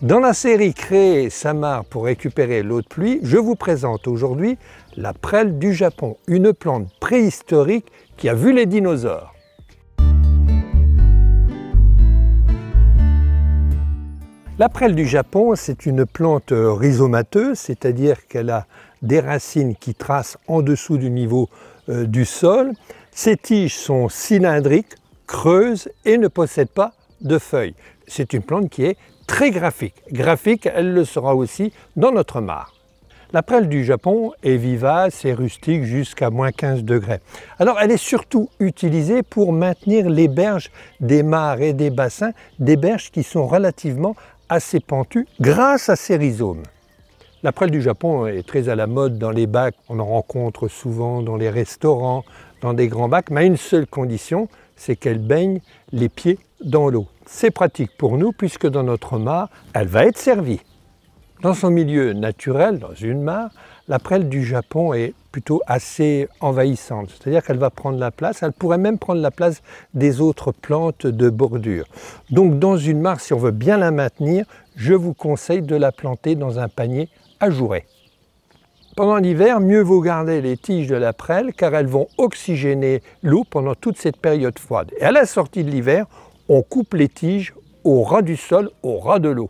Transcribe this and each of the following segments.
Dans la série Créer sa mare pour récupérer l'eau de pluie, je vous présente aujourd'hui la prêle du Japon, une plante préhistorique qui a vu les dinosaures. La prêle du Japon, c'est une plante rhizomateuse, c'est-à-dire qu'elle a des racines qui tracent en dessous du niveau du sol. Ses tiges sont cylindriques, creuses et ne possèdent pas de feuilles. C'est une plante qui est très graphique. Graphique, elle le sera aussi dans notre mare. La prêle du Japon est vivace et rustique jusqu'à moins 15 degrés. Alors elle est surtout utilisée pour maintenir les berges des mares et des bassins, des berges qui sont relativement assez pentues grâce à ses rhizomes. La prêle du Japon est très à la mode dans les bacs, on en rencontre souvent dans les restaurants, dans des grands bacs, mais à une seule condition, c'est qu'elle baigne les pieds dans l'eau. C'est pratique pour nous puisque dans notre mare, elle va être servie. Dans son milieu naturel, dans une mare, la prêle du Japon est plutôt assez envahissante, c'est-à-dire qu'elle va prendre la place, elle pourrait même prendre la place des autres plantes de bordure. Donc dans une mare, si on veut bien la maintenir, je vous conseille de la planter dans un panier ajouré. Pendant l'hiver, mieux vaut garder les tiges de la prêle car elles vont oxygéner l'eau pendant toute cette période froide. Et à la sortie de l'hiver, on coupe les tiges au ras du sol, au ras de l'eau.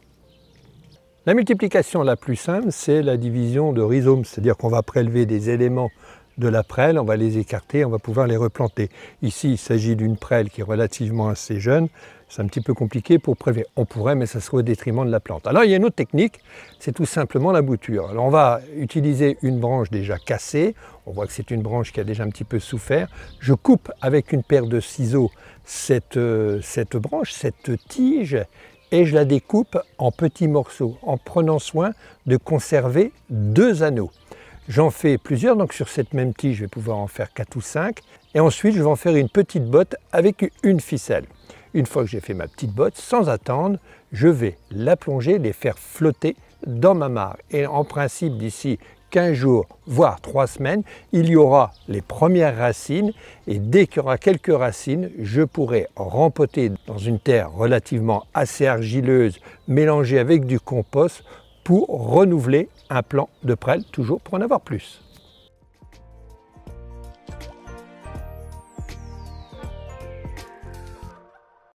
La multiplication la plus simple, c'est la division de rhizomes, c'est-à-dire qu'on va prélever des éléments de la prêle, on va les écarter, on va pouvoir les replanter. Ici, il s'agit d'une prêle qui est relativement assez jeune, c'est un petit peu compliqué pour prélever. On pourrait, mais ça serait au détriment de la plante. Alors il y a une autre technique, c'est tout simplement la bouture. Alors on va utiliser une branche déjà cassée, on voit que c'est une branche qui a déjà un petit peu souffert. Je coupe avec une paire de ciseaux cette branche, cette tige, et je la découpe en petits morceaux, en prenant soin de conserver 2 anneaux. J'en fais plusieurs, donc sur cette même tige, je vais pouvoir en faire 4 ou 5. Et ensuite, je vais en faire une petite botte avec une ficelle. Une fois que j'ai fait ma petite botte, sans attendre, je vais la plonger, les faire flotter dans ma mare. Et en principe, d'ici 15 jours, voire 3 semaines, il y aura les premières racines. Et dès qu'il y aura quelques racines, je pourrai rempoter dans une terre relativement assez argileuse, mélangée avec du compost, pour renouveler un plant de prêle, toujours pour en avoir plus.